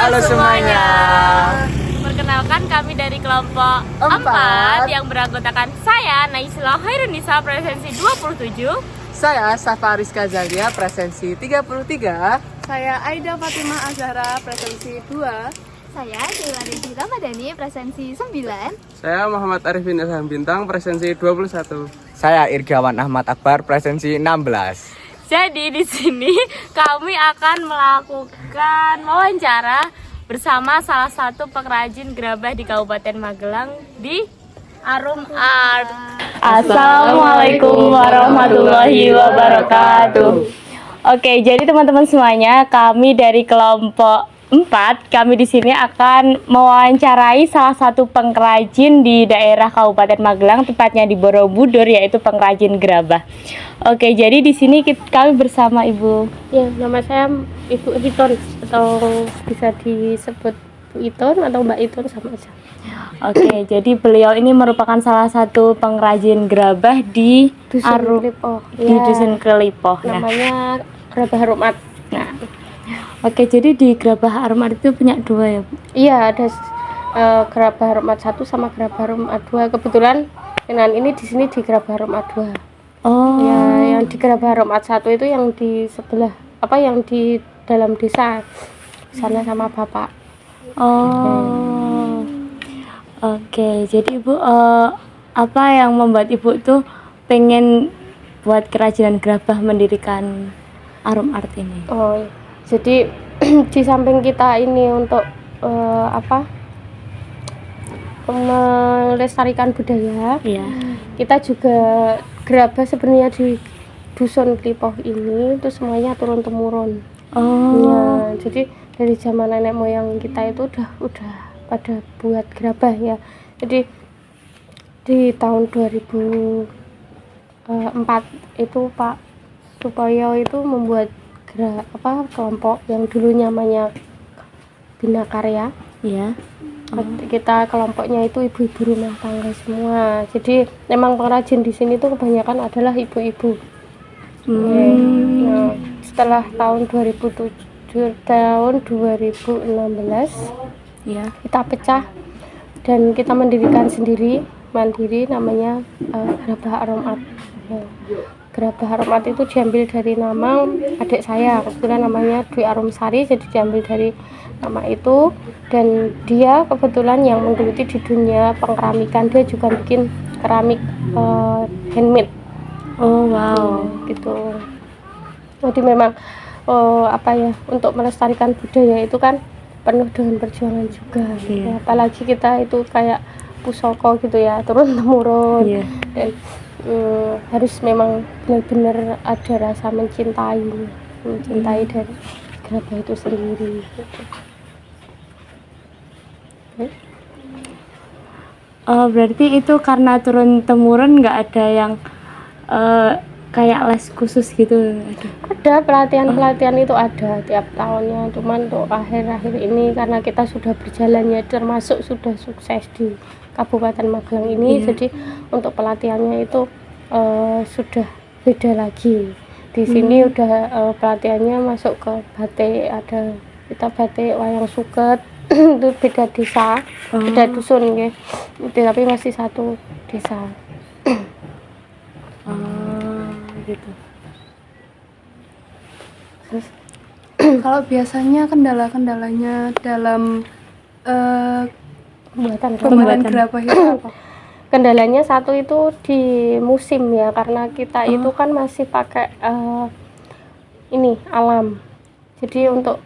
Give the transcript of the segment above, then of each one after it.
Halo semuanya. Perkenalkan kami dari kelompok 4 yang beranggotakan saya Naisila Hairunisa presensi 27. Saya Safa Rizka Zalia presensi 33. Saya Aida Fatimah Azhara presensi 2. Saya Dewa Redi Ramadhani presensi 9. Saya Muhammad Arifin Ilham Bintang presensi 21. Saya Irgawan Ahmad Akbar presensi 16. Jadi di sini kami akan melakukan wawancara bersama salah satu pengrajin gerabah di Kabupaten Magelang di Arum Art. Assalamualaikum warahmatullahi wabarakatuh. Oke, jadi teman-teman semuanya, kami dari kelompok 4, kami di sini akan mewawancarai salah satu pengrajin di daerah Kabupaten Magelang, tepatnya di Borobudur, yaitu pengrajin gerabah. Oke, jadi di sini kami bersama Ibu. Ya, nama saya Ibu Iton atau bisa disebut Bu Iton atau Mbak Iton sama aja. Oke, jadi beliau ini merupakan salah satu pengrajin gerabah di Dusun Kelipo. Di Dusun Kelipo. Namanya Gerabah Harumat. Nah, oke, jadi di Gerabah Harumat itu punya 2 ya, Bu? Iya, ada Gerabah Harumat 1 sama Gerabah Harumat 2. Kebetulan dengan ini di sini di Gerabah Harumat 2. Oh. Ya, yang di Gerabah Harumat 1 itu yang di sebelah yang di dalam desa sana sama Bapak. Oh. Oke, jadi Ibu apa yang membuat Ibu tuh pengen buat kerajinan gerabah, mendirikan Arum Art ini? Oh, jadi di samping kita ini untuk melestarikan budaya, Iya. kita juga gerabah sebenarnya di Dusun Kelipo ini itu semuanya turun temurun. Oh. Ya, jadi dari zaman nenek moyang kita itu udah pada buat gerabah ya. Jadi di tahun 2004 itu Pak Supoyo itu membuat kelompok yang dulu namanya Bina Karya. Iya. Kita kelompoknya itu ibu-ibu rumah tangga semua. Jadi memang pengrajin di sini tuh kebanyakan adalah ibu-ibu. Nah, setelah tahun 2016 Iya. kita pecah dan kita mendirikan mandiri namanya Gerabah Arum Art. Ya. Gerabah Harum Art itu diambil dari nama adik saya, kebetulan namanya Dwi Arumsari, jadi diambil dari nama itu. Dan dia kebetulan yang menggeluti di dunia pengkeramikan, dia juga bikin keramik handmade. Oh, wow. Gitu. Jadi memang untuk melestarikan budaya itu kan penuh dengan perjuangan juga. Iya. Ya, apalagi kita itu kayak pusoko gitu ya, turun temurun. Iya. Dan harus memang benar-benar ada rasa mencintai dari gerabah itu sendiri gitu. Berarti itu karena turun temurun, nggak ada yang kayak les khusus gitu? Ada pelatihan itu ada tiap tahunnya, cuman untuk akhir-akhir ini karena kita sudah berjalan ya, termasuk sudah sukses di Kabupaten Magelang ini. Jadi untuk pelatihannya itu sudah beda lagi. Di sini udah pelatihannya masuk ke batik, ada kita batik wayang suket itu beda desa, beda dusun gitu. Tapi masih satu desa. Gitu. Kalau biasanya kendala-kendalanya dalam pembuatan gerabah itu apa? Kendalanya satu itu di musim ya, karena kita itu kan masih pakai alam. Jadi untuk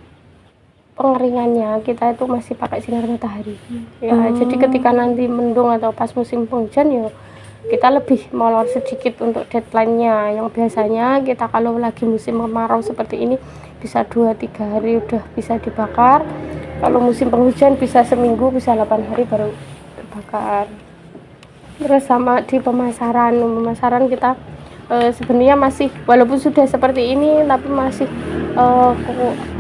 pengeringannya kita itu masih pakai sinar matahari. Ya, jadi ketika nanti mendung atau pas musim penghujan ya kita lebih molor sedikit untuk deadline-nya. Yang biasanya kita kalau lagi musim kemarau seperti ini bisa 2-3 hari udah bisa dibakar. Kalau musim penghujan bisa seminggu, bisa 8 hari baru terbakar. Terus sama di pemasaran kita sebenarnya masih, walaupun sudah seperti ini tapi masih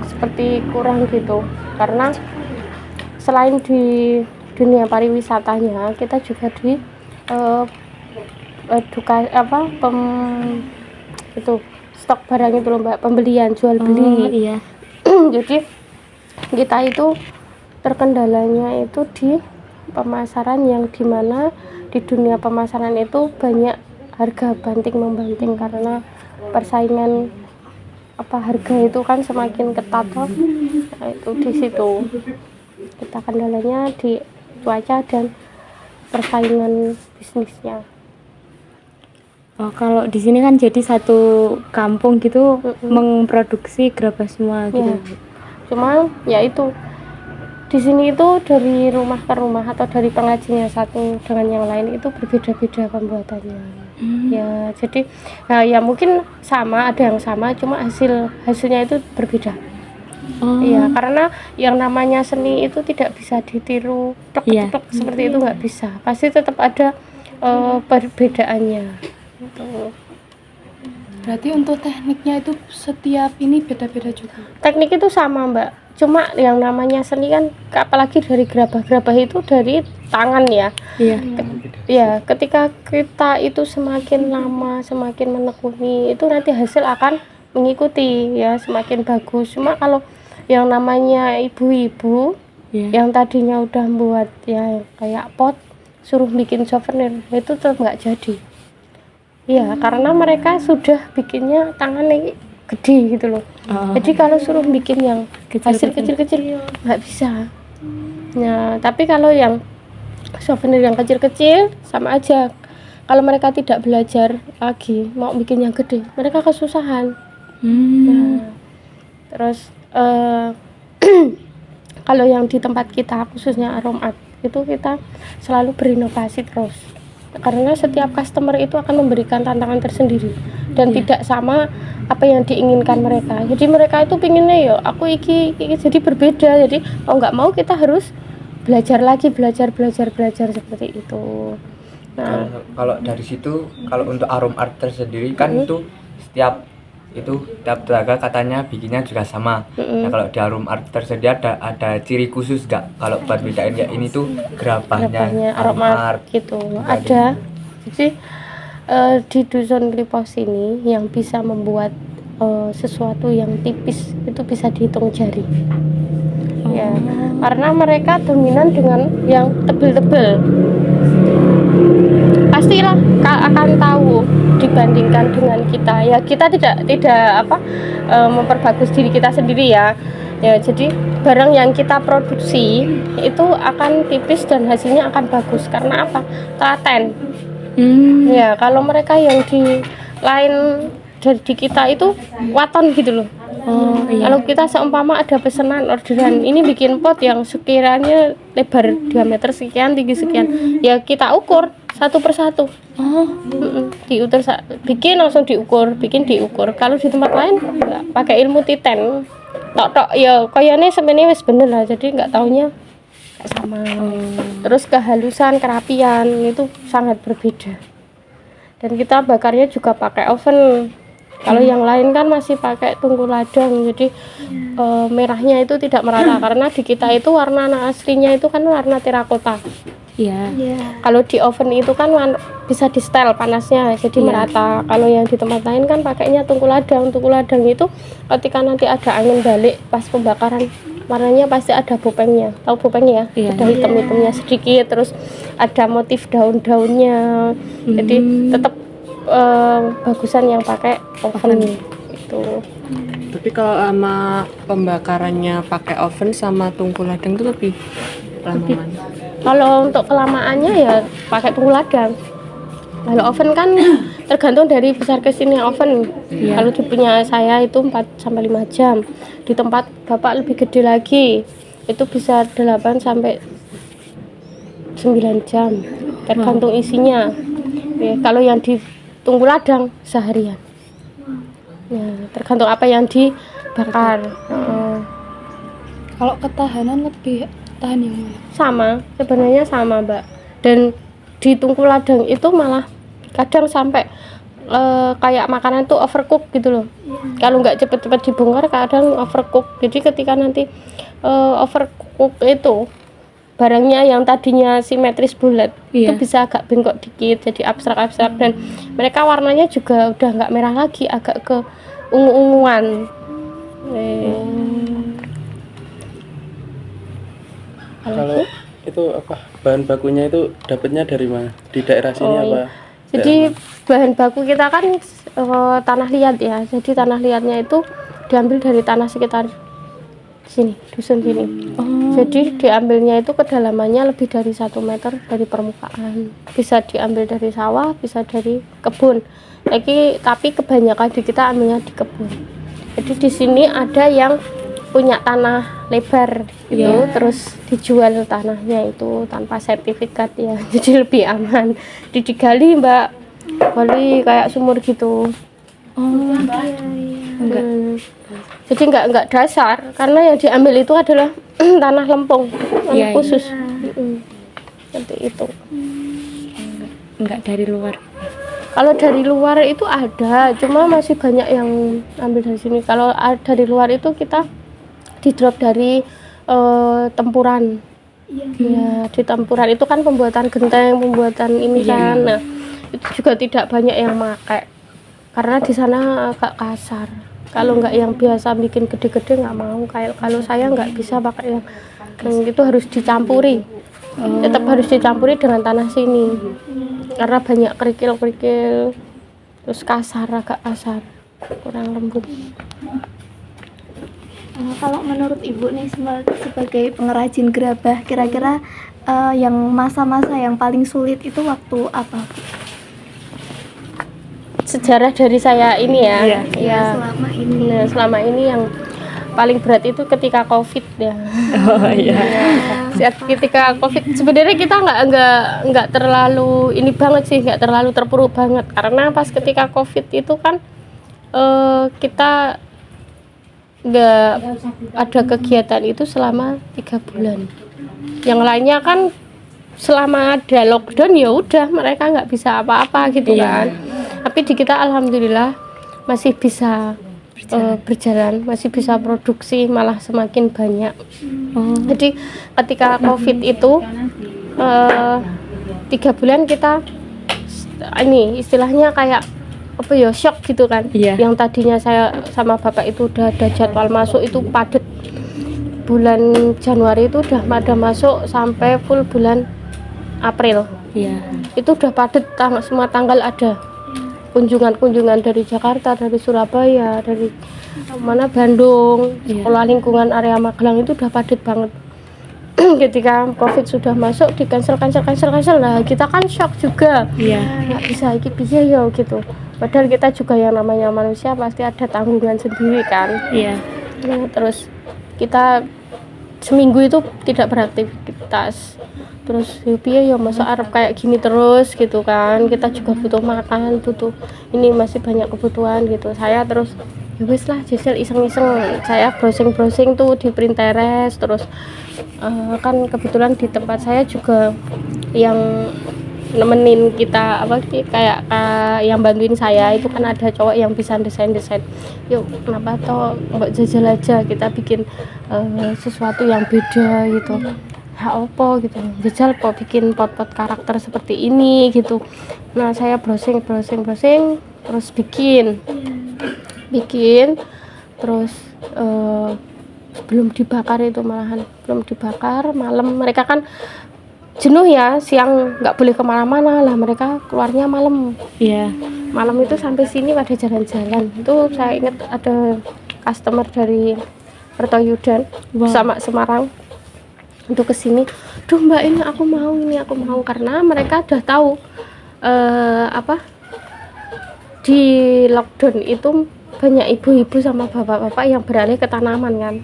seperti kurang gitu, karena selain di dunia pariwisatanya kita juga di stok barang itu loh Mbak, pembelian jual beli. Iya. Jadi kita itu terkendalanya itu di pemasaran, yang dimana di dunia pemasaran itu banyak harga banting membanting karena persaingan harga itu kan semakin ketat toh. Nah, itu di situ kita kendalanya di cuaca dan persaingan bisnisnya. Oh, kalau di sini kan jadi satu kampung gitu memproduksi gerabah semua gitu. Ya. Cuma ya itu di sini itu dari rumah ke rumah atau dari pengrajinnya satu dengan yang lain itu berbeda-beda pembuatannya. Ya jadi ya mungkin sama, ada yang sama, cuma hasilnya itu berbeda. Iya, karena yang namanya seni itu tidak bisa ditiru plek-plek seperti itu, nggak bisa. Pasti tetap ada perbedaannya. Gitu. Berarti untuk tekniknya itu setiap ini beda-beda juga. Teknik itu sama, Mbak. Cuma yang namanya seni kan, apalagi dari gerabah-gerabah itu dari tangan ya. Iya. Ya, ketika kita itu semakin lama, semakin menekuni, itu nanti hasil akan mengikuti ya, semakin bagus. Cuma kalau yang namanya ibu-ibu yang tadinya udah buat ya kayak pot, suruh bikin souvenir, itu tetap nggak jadi. Iya, karena mereka sudah bikinnya tangannya gede gitu loh. Jadi kalau suruh bikin yang hasil kecil-kecil nggak bisa. Nah, tapi kalau yang souvenir yang kecil-kecil sama aja. Kalau mereka tidak belajar lagi mau bikin yang gede, mereka kesusahan. Nah, terus kalau yang di tempat kita khususnya Arom Art itu kita selalu berinovasi terus. Karena setiap customer itu akan memberikan tantangan tersendiri dan tidak sama apa yang diinginkan mereka. Jadi mereka itu pinginnya ya aku iki jadi berbeda. Jadi mau nggak mau kita harus belajar lagi, belajar seperti itu. Nah, kalau dari situ, kalau untuk Arom Art tersendiri kan itu tiap tenaga katanya bikinnya juga sama. Nah, kalau di Arom Art tersedia ada ciri khusus nggak kalau buat bedain ya ini tuh gerabahnya Arom Art gitu. Ada. Jadi di dusun Klipos ini yang bisa membuat sesuatu yang tipis itu bisa dihitung jari. Ya, karena mereka dominan dengan yang tebel-tebel. Pastilah akan tahu dibandingkan dengan kita. Ya kita tidak memperbagus diri kita sendiri ya. Ya jadi barang yang kita produksi itu akan tipis dan hasilnya akan bagus. Karena apa? Telaten. Ya kalau mereka yang di lain dari di kita itu waton gitu loh. Kalau kita seumpama ada pesanan orderan ini bikin pot yang sekiranya lebar diameter sekian, tinggi sekian, ya kita ukur satu persatu. Diukur, bikin langsung diukur, Kalau di tempat lain ya, pakai ilmu titen, tok ya kayaknya sebenarnya wis bener lah, jadi nggak taunya nggak sama. Terus kehalusan, kerapian itu sangat berbeda. Dan kita bakarnya juga pakai oven. Kalau yang lain kan masih pakai tungku ladang, jadi merahnya itu tidak merata karena di kita itu warna aslinya itu kan warna terakota. Iya. Kalau di oven itu kan bisa di setel panasnya jadi merata. Kalau yang di tempat lain kan pakainya tungku ladang. Tungku ladang itu ketika nanti ada angin balik pas pembakaran warnanya pasti ada bopengnya. Tahu bopengnya ya? Ada hitam-hitamnya sedikit, terus ada motif daun-daunnya. Jadi tetap bagusan yang pakai oven itu. Tapi kalau lama pembakarannya pakai oven sama tungku ladang itu lebih lama mana? Kalau untuk kelamaannya ya pakai tungku ladang. Kalau oven kan tergantung dari besar kesini oven. Kalau di punya saya itu 4 sampai 5 jam. Di tempat Bapak lebih gede lagi. Itu bisa 8 sampai 9 jam. Tergantung isinya. Ya, kalau yang di tunggu ladang seharian. Ya, tergantung apa yang dibakar. Kalau ketahanan lebih tahan yang mana? Sama, sebenarnya sama, Mbak. Dan di tungku ladang itu malah kadang sampai kayak makanan tuh overcook gitu loh. Kalau nggak cepet-cepet dibongkar kadang overcook. Jadi ketika nanti overcook itu barangnya yang tadinya simetris bulat itu bisa agak bengkok dikit, jadi abstrak-abstrak, dan mereka warnanya juga udah nggak merah lagi, agak ke ungu-unguan. Kalau itu apa bahan bakunya itu dapatnya dari mana? Di daerah sini Oh, apa? iya. Jadi bahan baku kita kan tanah liat ya. Jadi tanah liatnya itu diambil dari tanah sekitar sini, dusun sini. Jadi diambilnya itu kedalamannya lebih dari 1 meter dari permukaan. Bisa diambil dari sawah, bisa dari kebun. Tapi kebanyakan di kita ambilnya di kebun. Jadi di sini ada yang punya tanah lebar gitu, terus dijual tanahnya itu tanpa sertifikat ya. Jadi lebih aman. Digali Mbak, gali kayak sumur gitu. Jadi enggak dasar, karena yang diambil itu adalah tanah lempung, tanah khusus. Seperti itu. Enggak dari luar. Kalau dari luar itu ada, cuma masih banyak yang ambil dari sini. Kalau dari luar itu kita di drop dari tempuran. Ya, di tempuran itu kan pembuatan genteng, pembuatan ini kan. Nah, itu juga tidak banyak yang pakai. Karena di sana agak kasar. Kalau nggak yang biasa bikin gede-gede nggak mau. Kayak kalau saya nggak bisa pakai yang itu, harus dicampuri. Tetap harus dicampuri dengan tanah sini. Karena banyak kerikil-kerikil, terus kasar, agak kasar, kurang lembut. Kalau menurut Ibu nih sebagai pengrajin gerabah, kira-kira yang masa-masa yang paling sulit itu waktu apa? Sejarah dari saya ini ya, Selama ini. Nah, selama ini yang paling berat itu ketika COVID ya. Ketika COVID sebenarnya kita nggak terlalu ini banget sih, nggak terlalu terpuruk banget, karena pas ketika COVID itu kan kita nggak ada kegiatan itu selama 3 bulan. Yang lainnya kan selama ada lockdown ya udah mereka nggak bisa apa-apa gitu kan. Tapi di kita alhamdulillah masih bisa berjalan, masih bisa produksi, malah semakin banyak. Jadi ketika COVID itu 3 bulan kita ini istilahnya kayak apa ya, shock gitu kan. Yang tadinya saya sama bapak itu udah ada jadwal masuk itu padat, bulan Januari itu udah ada masuk sampai full bulan April. Itu udah padat, semua tanggal ada kunjungan dari Jakarta, dari Surabaya, dari mana Bandung, sekolah lingkungan area Magelang itu udah padat banget. Ketika COVID sudah masuk di cancel. Nah kita kan shock juga, nggak bisa iki piye ya gitu. Padahal kita juga yang namanya manusia pasti ada tanggungan sendiri kan. Nah, terus kita seminggu itu tidak beraktivitas. Terus ya masa Arab kayak gini terus gitu kan, kita juga butuh makan, butuh ini, masih banyak kebutuhan gitu. Saya terus ya wis lah jajal iseng-iseng, saya browsing tuh di Pinterest. Terus kan kebetulan di tempat saya juga yang nemenin kita kayak yang bantuin saya itu kan ada cowok yang bisa desain. Yuk kenapa toh mbak jajal aja, kita bikin sesuatu yang beda gitu. Apa gitu, jajal kok bikin pot-pot karakter seperti ini gitu. Nah saya browsing terus bikin terus belum dibakar itu, malahan belum dibakar malam. Mereka kan jenuh ya, siang nggak boleh kemana-mana lah, mereka keluarnya malam. Malam itu sampai sini pada jalan-jalan. Itu saya ingat ada customer dari Pertoyudan sama Semarang untuk kesini, duh mbak ini aku mau, karena mereka udah tahu di lockdown itu banyak ibu-ibu sama bapak-bapak yang beralih ke tanaman kan.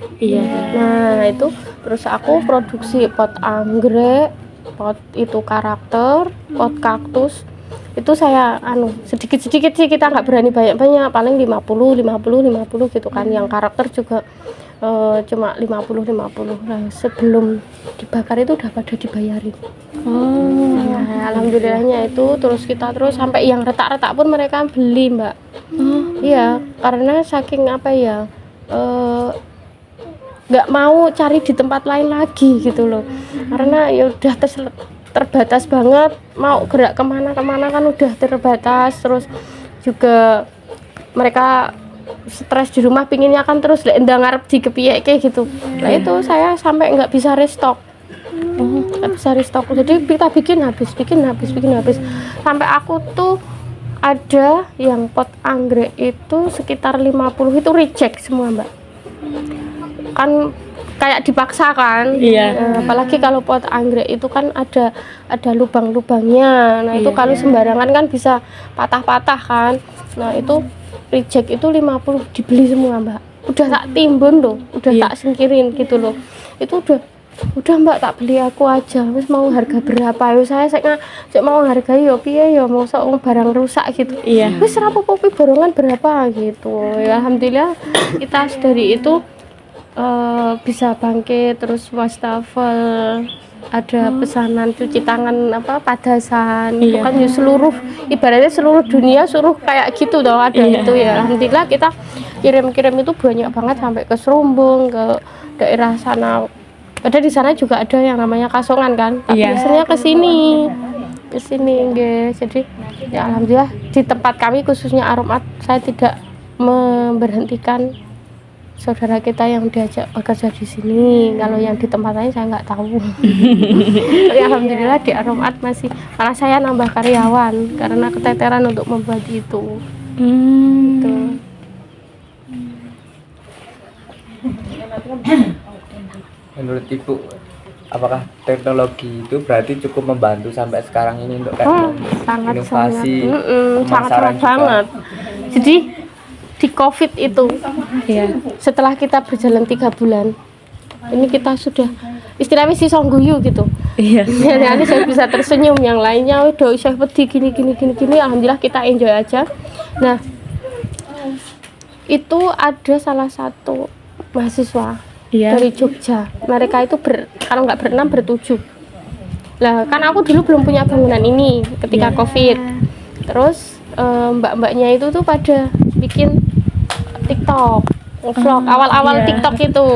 Nah itu terus aku produksi pot anggrek, pot itu karakter, pot kaktus. Itu saya sedikit-sedikit sih, kita nggak berani banyak-banyak, paling 50 gitu kan. Yang karakter juga cuma 50. Nah, sebelum dibakar itu udah pada dibayarin. Nah, alhamdulillahnya itu. Terus kita sampai yang retak-retak pun mereka beli mbak. Iya, karena saking nggak mau cari di tempat lain lagi gitu loh, karena ya udah terbatas banget, mau gerak kemana-kemana kan udah terbatas. Terus juga mereka stres di rumah, pinginnya kan terus ndang ngarep dikepiye kayak gitu. Nah itu saya sampai nggak bisa restock. Nggak bisa restock. Jadi kita bikin habis sampai aku tuh ada yang pot anggrek itu sekitar 50 itu reject semua, Mbak. Kan kayak dipaksa kan. Iya. Apalagi kalau pot anggrek itu kan ada lubang-lubangnya. Nah, itu kalau sembarangan kan bisa patah-patah kan. Nah, itu reject itu 50 dibeli semua, Mbak. Udah tak timbun loh, udah tak singkirin gitu loh. Itu udah Mbak, tak beli aku aja. Wis mau harga berapa yo saya mau hargai yo piye yo mau sok barang rusak gitu. Iya. Wis rapopo borongan berapa gitu. Ya alhamdulillah kita dari itu bisa bangkit, terus wastafel, ada pesanan cuci tangan padasan itu kan ya seluruh ibaratnya seluruh dunia suruh kayak gitu toh ada itu ya. Alhamdulillah kita kirim itu banyak banget sampai ke Serumbung, ke daerah sana. Ada di sana juga ada yang namanya Kasongan kan. Biasanya ke sini guys. Jadi ya alhamdulillah di tempat kami khususnya Aromat saya tidak memberhentikan saudara kita yang diajak bekerja di sini. Kalau yang di tempat lain saya nggak tahu. Ya alhamdulillah di Aromat masih, malah saya nambah karyawan karena keteteran untuk membuat itu. Gitu. Menurut Ibu, apakah teknologi itu berarti cukup membantu sampai sekarang ini untuk kayak inovasi, sangat juga? banget. Jadi di COVID itu, setelah kita berjalan 3 bulan, ini kita sudah istilahnya si songguyu gitu. Iya. Jadi saya bisa tersenyum, yang lainnya udah saya pedih gini. Alhamdulillah kita enjoy aja. Nah, itu ada salah satu mahasiswa dari Jogja. Mereka itu kalau nggak berenam bertujuh. Lah kan aku dulu belum punya bangunan ini ketika COVID. Terus mbak-mbaknya itu tuh pada bikin TikTok, vlog awal-awal TikTok itu,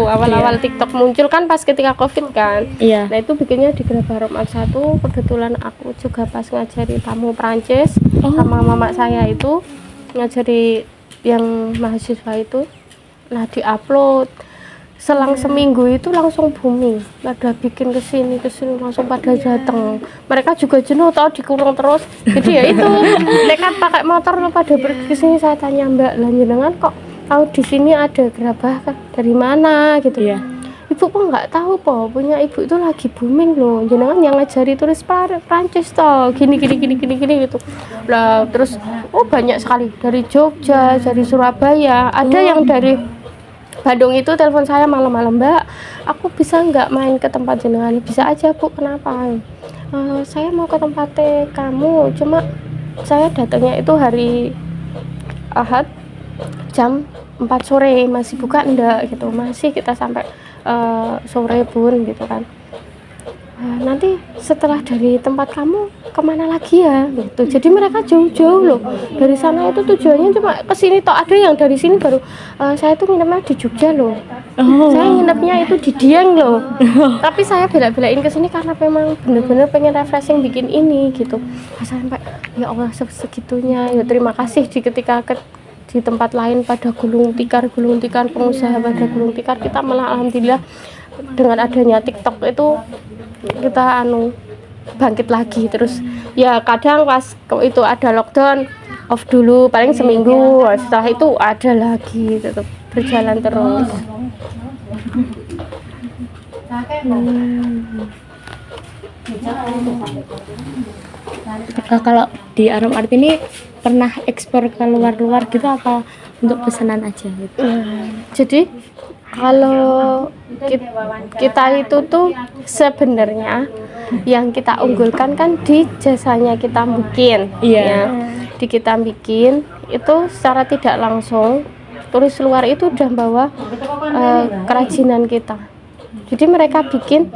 TikTok muncul kan pas ketika COVID kan. Nah itu bikinnya di Gerabah Aromat 1. Kebetulan aku juga pas ngajari tamu Prancis sama mama saya itu ngajari yang mahasiswa itu. Nah diupload selang seminggu itu langsung booming, pada bikin kesini langsung pada datang. Mereka juga jenuh tau dikurung terus. Jadi ya itu nekat pakai motor pada pergi kesini. Saya tanya Mbak, lanjenengan kok tahu di sini ada gerabah kan? Dari mana gitu? Ibu kok nggak tahu po, punya ibu itu lagi booming loh. Jenengan yang ngajari turis Prancis toh, gini gitu. Lah terus banyak sekali dari Jogja, dari Surabaya, ada yang dari Bandung itu telepon saya malam-malam, Mbak, aku bisa nggak main ke tempat jenengan? Bisa aja Bu, kenapa? Saya mau ke tempatnya kamu, cuma saya datangnya itu hari Ahad jam 4 sore, masih buka enggak gitu, masih kita sampai sore Bun gitu kan. Nanti setelah dari tempat kamu kemana lagi ya gitu. Jadi mereka jauh-jauh loh dari sana, itu tujuannya cuma ke sini toh. Ada yang dari sini baru saya tuh nginepnya di Jogja loh. Saya nginepnya itu di Dieng loh. Tapi saya bela-belain ke sini karena memang bener-bener pengen refreshing bikin ini gitu. Sampai ya Allah segitunya. Ya terima kasih ketika di tempat lain pada gulung tikar pengusaha pada gulung tikar, kita malah alhamdulillah dengan adanya TikTok itu kita bangkit lagi. Terus ya kadang pas itu ada lockdown off dulu paling seminggu, setelah itu ada lagi, tetap berjalan terus. Kalau di Aromat ini pernah ekspor ke luar-luar gitu apa untuk pesanan aja gitu? Jadi kalau kita itu tuh sebenarnya yang kita unggulkan kan di jasanya kita bikin, ya. Di kita bikin itu secara tidak langsung turis luar itu udah bawa kerajinan kita. Jadi mereka bikin,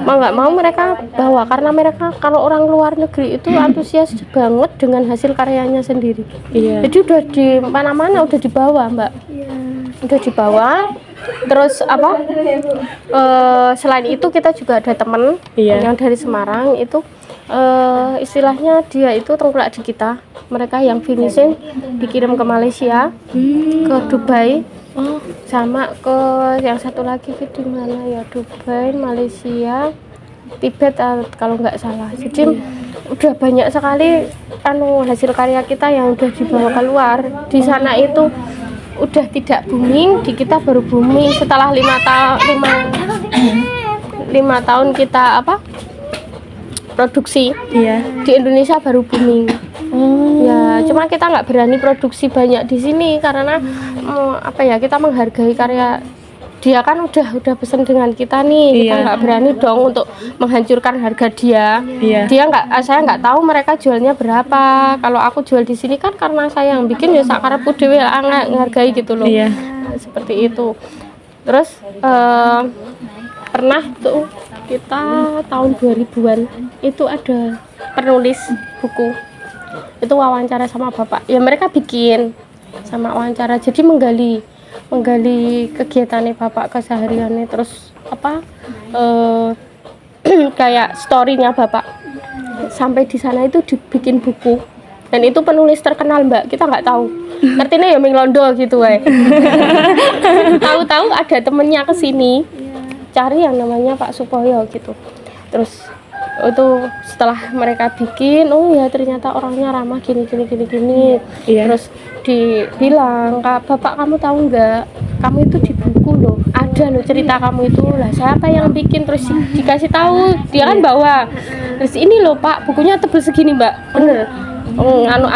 mau nggak mau mereka bawa, karena mereka kalau orang luar negeri itu antusias banget dengan hasil karyanya sendiri. Jadi udah di mana-mana udah dibawa, Mbak. Udah dibawa. Terus selain itu kita juga ada temen yang dari Semarang itu istilahnya dia itu tengkulak di kita. Mereka yang finishing dikirim ke Malaysia, ke Dubai, sama ke yang satu lagi di mana ya, Dubai, Malaysia, Tibet kalau nggak salah. Jadi udah banyak sekali hasil karya kita yang udah dibawa keluar. Di sana itu udah tidak booming, di kita baru booming setelah 5 tahun kita produksi. Di Indonesia baru booming. Ya, cuma kita nggak berani produksi banyak di sini karena kita menghargai karya dia, kan udah pesan dengan kita nih. Kita nggak berani dong untuk menghancurkan harga dia. Saya nggak tahu mereka jualnya berapa. Kalau aku jual di sini kan karena saya yang bikin, ya sakarepku dhewe ngargai gitu loh. Nah, seperti itu. Terus pernah tuh kita tahun 2000-an itu ada penulis buku itu wawancara sama bapak, ya mereka bikin sama wawancara, jadi menggali kegiatannya bapak kesehariannya, terus kayak story-nya bapak sampai di sana itu dibikin buku, dan itu penulis terkenal mbak, kita nggak tahu ngertinya ya menglondo gitu tahu-tahu ada temennya kesini cari yang namanya Pak Supoyo gitu. Terus itu setelah mereka bikin, oh ya ternyata orangnya ramah gini. Terus dibilang, Bapak kamu tahu nggak, kamu itu di buku loh, ada loh cerita kamu itu. Lah siapa yang bikin? Terus dikasih tahu, dia kan bawa. Terus ini loh Pak, bukunya tebel segini mbak, bener.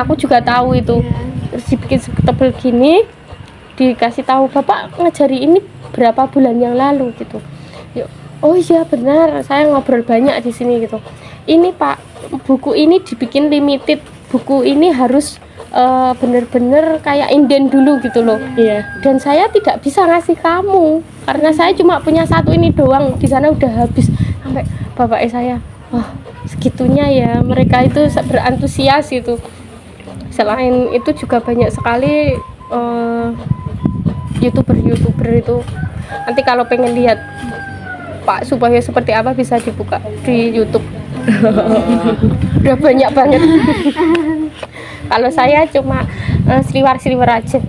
Aku juga tahu itu. Terus dibikin tebel gini, dikasih tahu, Bapak ngajari ini berapa bulan yang lalu gitu. Oh iya benar, saya ngobrol banyak di sini gitu. Ini Pak, buku ini dibikin limited. Buku ini harus bener-bener kayak inden dulu gitu loh. Dan saya tidak bisa ngasih kamu karena saya cuma punya satu ini doang. Di sana udah habis. Sampai bapak saya, wah segitunya ya. Mereka itu berantusias itu. Selain itu juga banyak sekali youtuber itu. Nanti kalau pengen lihat Pak Supoyo seperti apa bisa dibuka di YouTube. Udah banyak banget. Kalau saya cuma seliwar aja.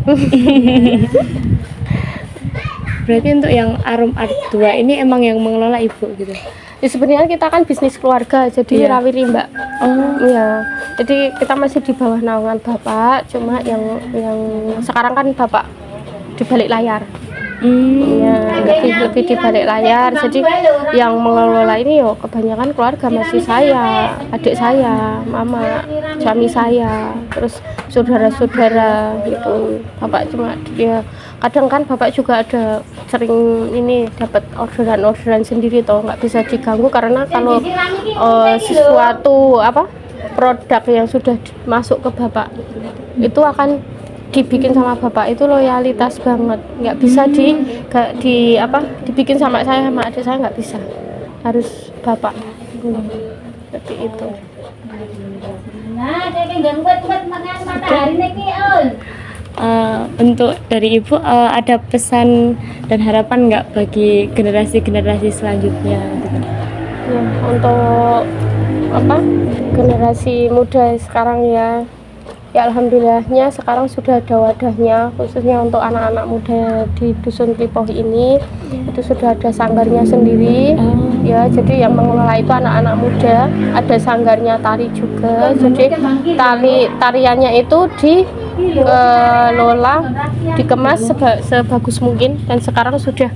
Berarti untuk yang Arum Art 2 ini emang yang mengelola ibu gitu? Ya sebenarnya kita kan bisnis keluarga, jadi rawiri mbak. Ya, jadi kita masih di bawah naungan bapak. Cuma yang sekarang kan bapak di balik layar. Ya, lebih di balik layar. Jadi yang mengelola ini kebanyakan keluarga, masih saya, adik saya, mama, suami saya, terus saudara-saudara gitu. Bapak cuma kadang kan bapak juga ada sering ini dapat orderan sendiri toh, nggak bisa diganggu karena kalau sesuatu produk yang sudah masuk ke bapak itu akan dibikin sama bapak, itu loyalitas banget, nggak bisa dibikin sama saya sama adik saya, nggak bisa, harus bapak. Seperti itu. Untuk dari ibu ada pesan dan harapan nggak bagi generasi selanjutnya gitu? Ya, untuk generasi muda sekarang ya alhamdulillahnya sekarang sudah ada wadahnya, khususnya untuk anak-anak muda di Dusun Klipoh ini. Itu sudah ada sanggarnya sendiri. Ya, jadi yang mengelola itu anak-anak muda, ada sanggarnya tari juga. Jadi tariannya itu dikelola, dikemas sebagus mungkin, dan sekarang sudah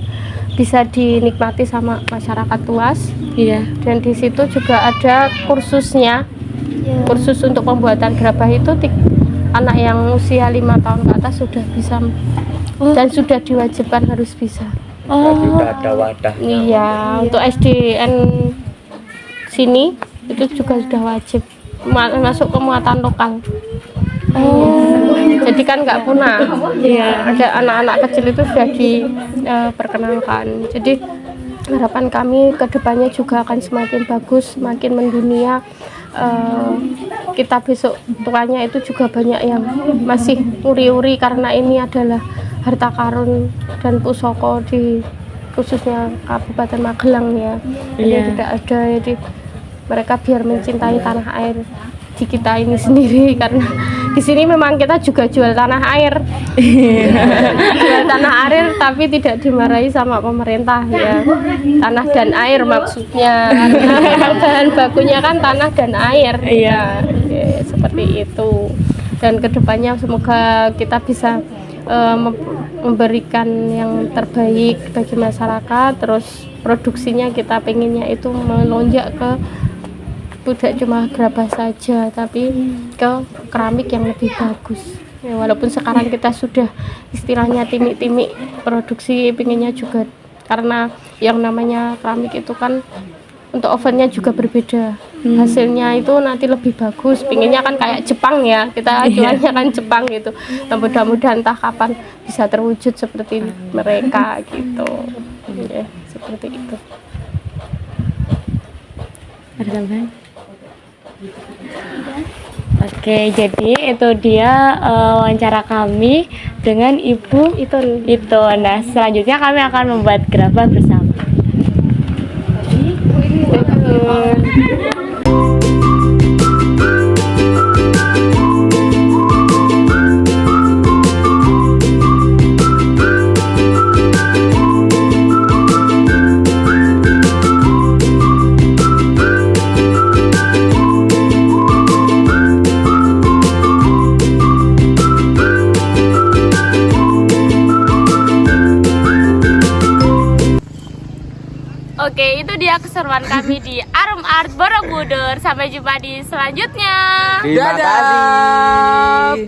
bisa dinikmati sama masyarakat luas. Dan di situ juga ada kursusnya. Kursus untuk pembuatan gerabah itu anak yang usia 5 tahun ke atas sudah bisa, dan sudah diwajibkan harus bisa. Berarti udah ada wadahnya. Iya, untuk SDN sini itu juga sudah wajib masuk ke muatan lokal. Jadi kan nggak punah. Ada anak-anak kecil itu sudah diperkenalkan. Jadi harapan kami ke depannya juga akan semakin bagus, semakin mendunia. Kita besok tuanya itu juga banyak yang masih uri-uri karena ini adalah harta karun dan pusoko di khususnya Kabupaten Magelang ya. Jadi tidak ada, jadi mereka biar mencintai tanah air di kita ini sendiri, karena di sini memang kita juga jual tanah air. Jual tanah air tapi tidak dimarahi sama pemerintah ya. Tanah dan air maksudnya. Karena memang bahan bakunya kan tanah dan air. Iya. Ya, seperti itu. Dan kedepannya semoga kita bisa memberikan yang terbaik bagi masyarakat. Terus produksinya kita pengennya itu melonjak ke tidak cuma gerabah saja, tapi ke keramik yang lebih bagus ya, walaupun sekarang kita sudah istilahnya timik-timik produksi, pengennya juga karena yang namanya keramik itu kan untuk ovennya juga berbeda, hasilnya itu nanti lebih bagus, pengennya kan kayak Jepang ya, kita jualnya kan Jepang gitu. Nah, mudah-mudahan entah kapan bisa terwujud seperti mereka gitu ya, seperti itu. Ada tambahan? Oke, jadi itu dia wawancara kami dengan Ibu itu. Nah, selanjutnya kami akan membuat gerabah bersama. Oke, itu dia keseruan kami di Arum Art Borobudur. Sampai jumpa di selanjutnya. Terima kasih.